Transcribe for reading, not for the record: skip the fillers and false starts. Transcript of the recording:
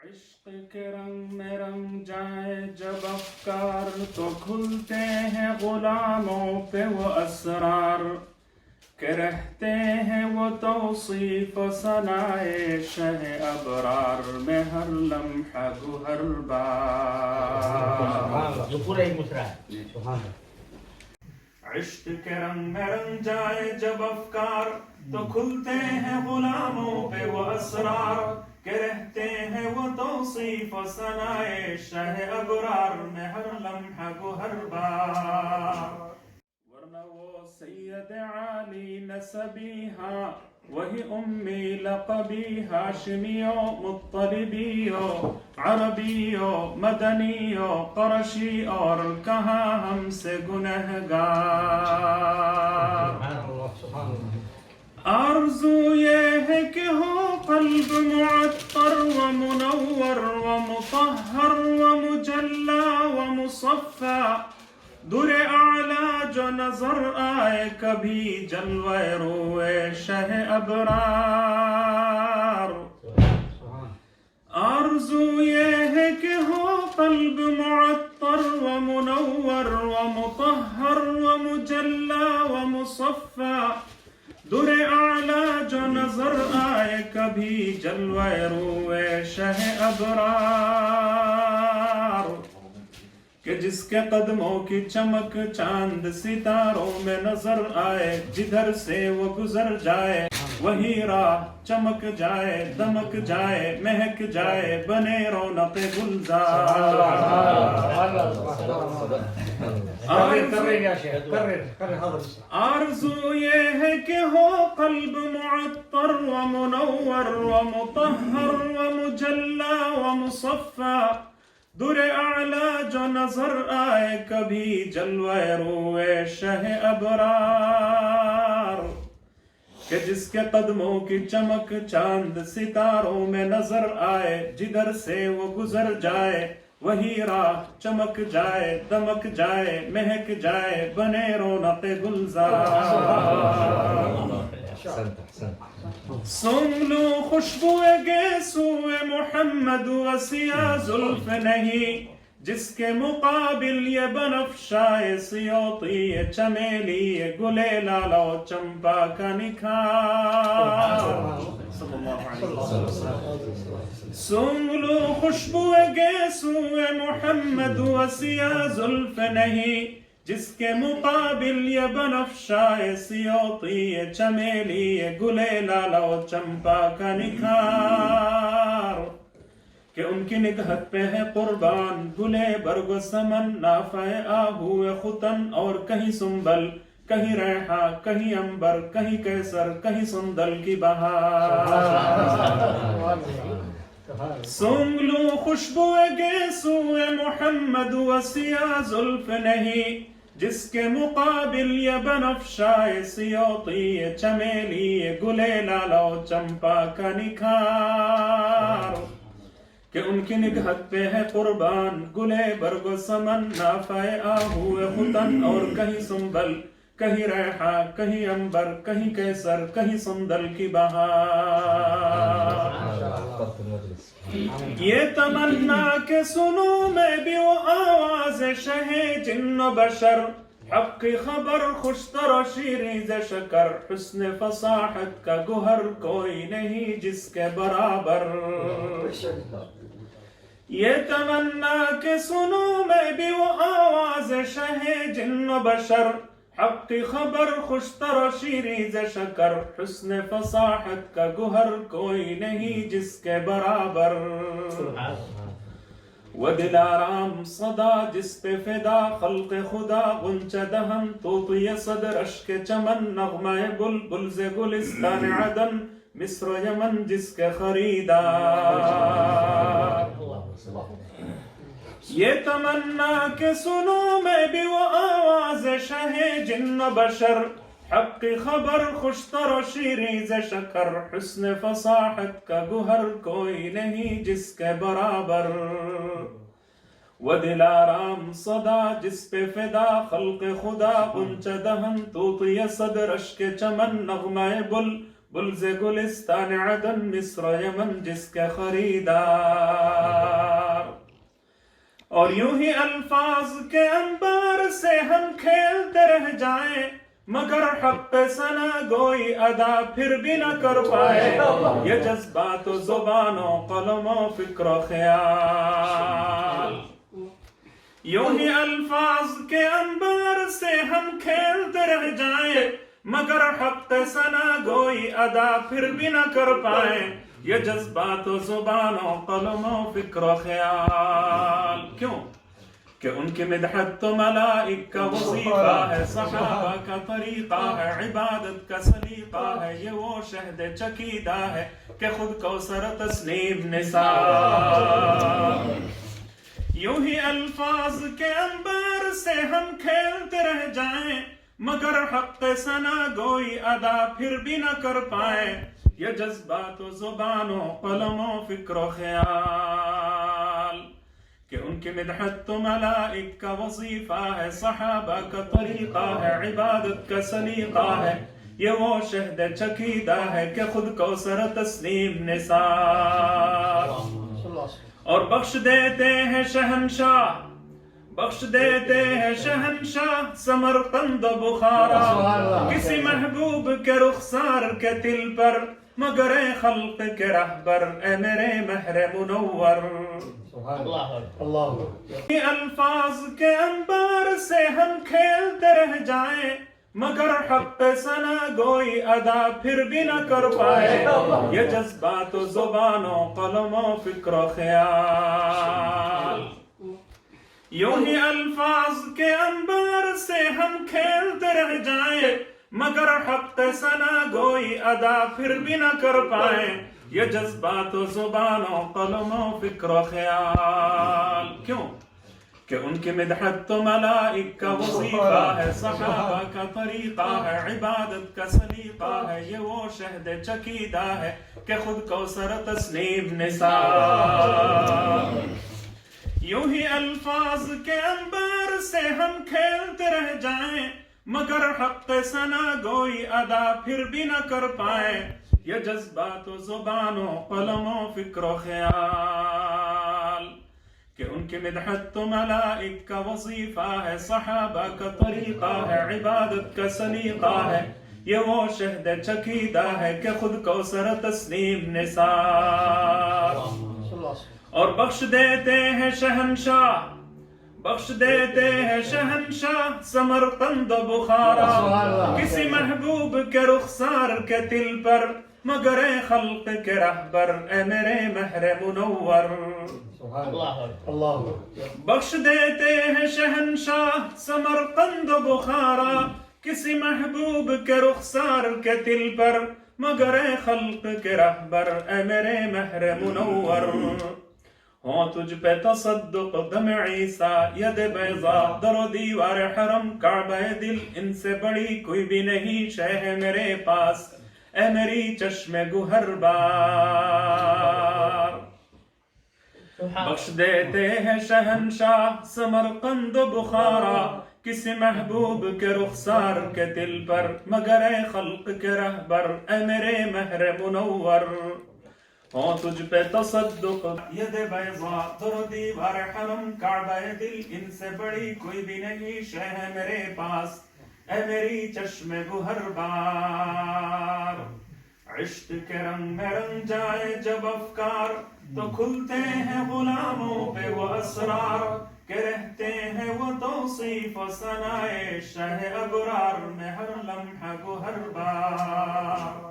عشق کے رنگ میں رنگ جائے جب افکار تو کھلتے ہیں غلاموں پہ وہ اسرار کہ رہتے ہیں وہ توصیف و ثنائے شہ ابرار میں ہر لمحہ گہر بار. جو پورا ایک مصرع ہے. عشق کے رنگ میں رنگ جائے جب افکار تو کھلتے ہیں غلاموں پہ وہ اسرار کہ رہتے ہیں وہ توصیف و ثنائے شہ ابرار میں ہر لمحہ گہر بار. ورنہ وہ سید عالی نسبی ہاں وہی امی لقبی ہاشمیو مطلبیو عربیو مدنیو قرشی اور کہاں ہم سے گنہگار. آرزو یہ ہے کہ ہو قلب معطر و منور و مطہر و مجلا و مصفا در اعلیٰ جو نظر آئے کبھی جلوہ روئے شہ ابرار. آرزو یہ ہے کہ ہو قلب معطر و منور و مطہر و مجلا و مصفا در اعلیٰ جو نظر آئے کبھی جلوہ روئے شہ ابرار کہ جس کے قدموں کی چمک چاند ستاروں میں نظر آئے جدھر سے وہ گزر جائے وہی راہ چمک جائے دمک جائے مہک جائے بنے رونق گلزار. آرزو یہ ہے کہ ہو قلب معطر و منور و مطہر و مجلا و مصفا در اعلیٰ جو نظر آئے کبھی جلوہ روئے شہ ابرار کہ جس کے قدموں کی چمک چاند ستاروں میں نظر آئے جدھر سے وہ گزر جائے وہی راہ چمک جائے دمک جائے مہک جائے بنے رونق گلزار. سونگ لو خوشبو گیسو محمد و سیاہ زلف نہیں جس کے مقابل یہ بنفشائے سیوطی یہ چمیلی یہ گلے لالو چمپا کا نکھار. سونگ لو خوشبو گیسو محمد و سیاہ زلف نہیں جس کے مقابل یہ بنفشائے سیوطی یہ چمیلی یہ گلے لالو چمپا کا نکھار. کہ ان کی نگہت پہ ہے قربان گلے برگ و سمن نافع آہو ختن اور کہیں سنبل کہیں ریحہ کہیں امبر کہیں کیسر کہیں سندل کی بہار. سونگ لو خوشبو گیسو محمد و سیاہ زلف نہیں جس کے مقابل یہ بنفشائے سیوطی یہ چمیلی یہ گلے لالو چمپا کا نکھار. کہ ان کی نگہت پہ ہے قربان گلے برگ و سمن نافع آہو ختن اور کہیں سنبل کہیں ریحہ کہیں امبر کہیں کیسر کہیں سندل کی بہار. یہ تمنا کہ سنوں میں بھی وہ آواز شہ جن و بشر حق کی خبر خوشتر و شیریں شکر حسن فصاحت کا گوہر کوئی نہیں جس کے برابر. یہ تمنا کہ سنوں میں بھی وہ آواز شہ جن و بشر حق کی خبر خوشتر و شیریں شکر حسن فصاحت کا گوہر کوئی نہیں جس کے برابر. وہ دل آرام صدا جس پہ فدا خلق خدا غنچہ دہن طوطی صدر اشک چمن نغمہ بلبل ز گلستان عدن مصر و یمن جس کے خریدار. یہ تمنا کہ سنوں میں بھی وہ آواز شہ جن و بشر حق کی خبر خوشتر و شیریں شکر حسن فصاحت کا گوہر کوئی نہیں جس کے برابر. وہ دل آرام صدا جس پہ فدا خلق خدا غنچہ دہن طوطی صدر اشک چمن نغمہ بلز گلستان عدن مصر یمن جس کے خریدار. اور یوں ہی الفاظ کے انبار سے ہم کھیلتے رہ جائیں مگر حق ثنا گوئی ادا پھر بھی نہ کر پائے. یہ جذبات و زبان و قلم و فکر و خیال. یوں ہی الفاظ کے انبار سے ہم کھیلتے رہ جائیں مگر حق ثنا گوئی ادا پھر بھی نہ کر پائیں. یہ جذبات و زبان و قلم و فکر و خیال. کیوں کہ ان کی مدحت تو ملائک کا وظیفہ ہے، صحابہ کا طریقہ ہے، عبادت کا سلیقہ ہے. یہ وہ شہد چکیدہ ہے کہ خود کوثر تسلیم نثار. یوں ہی الفاظ کے انبار سے ہم کھیلتے رہ جائیں مگر حق ثنا گوئی ادا پھر بھی نہ کر پائیں. یہ جذبات و زبان و قلم و فکر و خیال. کہ ان کی مدحت تو ملائک کا وظیفہ ہے، صحابہ کا طریقہ ہے، عبادت کا سلیقہ ہے. یہ وہ شہد چکیدہ ہے کہ خود کوثر تسلیم نثار. اور بخش دیتے ہیں شہنشاہ، بخش دیتے ہیں شہنشاہ سمرقند و بخارا. کسی محبوب کے رخسار کے دل پر مگر اے خلق کے رہبر اے میرے مہر منور. یہ الفاظ کے انبار سے ہم کھیلتے رہ جائیں مگر حق ثنا گوئی ادا پھر بھی نہ کر پائے. یہ جذبات و زبان و قلم و فکر و خیال. یوں ہی الفاظ کے انبار سے ہم کھیلتے رہ جائیں مگر حق ثنا گوئی ادا پھر بھی نہ کر پائیں. یہ جذبات و زبان و قلم و فکر و خیال. کیوں کہ ان کی مدحت تو ملائک کا وظیفہ ہے، صحابہ کا طریقہ ہے، عبادت کا سلیقہ ہے. یہ وہ شہد چکیدہ ہے کہ خود کوثر تسلیم نثار. یوں ہی الفاظ کے انبار سے ہم کھیلتے رہ جائیں مگر حق ثنا گوئی ادا پھر بھی نہ کر پائیں. یہ جذبات و زبان و قلم و فکر و خیال. کہ ان کی مدحت تو ملائک کا وظیفہ ہے، صحابہ کا طریقہ ہے، عبادت کا سلیقہ ہے. یہ وہ شہد چکیدہ ہے کہ خود کوثر تسلیم نثار. اور بخش دیتے ہیں شہنشاہ، بخش دیتے ہیں شہنشاہ سمرقند و بخارا. کسی محبوب کے رخسار کے دل پر مگر اے خلق کے رہبر اے میرے مہر منور. بخش دیتے ہیں شہنشاہ سمرقند و بخارا. کسی محبوب کے رخسار کے دل پر مگر اے خلق کے رہبر اے میرے مہر منور. ہوں تجھ پہ تصدق دم عیسیٰ ید بیضا در و دیوار حرم کعبہ دل ان سے بڑی کوئی بھی نہیں شے ہے میرے پاس اے میری چشم گوہر بار. بخش دیتے ہیں شہنشاہ سمرقند و بخارا. کسی محبوب کے رخسار کے دل پر مگر اے خلق کے رہبر اے میرے مہر منور. ہوں تجھ پہ تصدق ید بیضا در و دیوار حرم کعبہ دل ان سے بڑی کوئی بھی نہیں شے ہے میرے پاس اے میری چشم گوہر بار. عشق کے رنگ میں رنگ جائے جب افکار تو کھلتے ہیں غلاموں پہ وہ اسرار. کہ رہتے ہیں وہ توصیف و ثنائے شہ ابرار میں ہر لمحہ گوہر بار.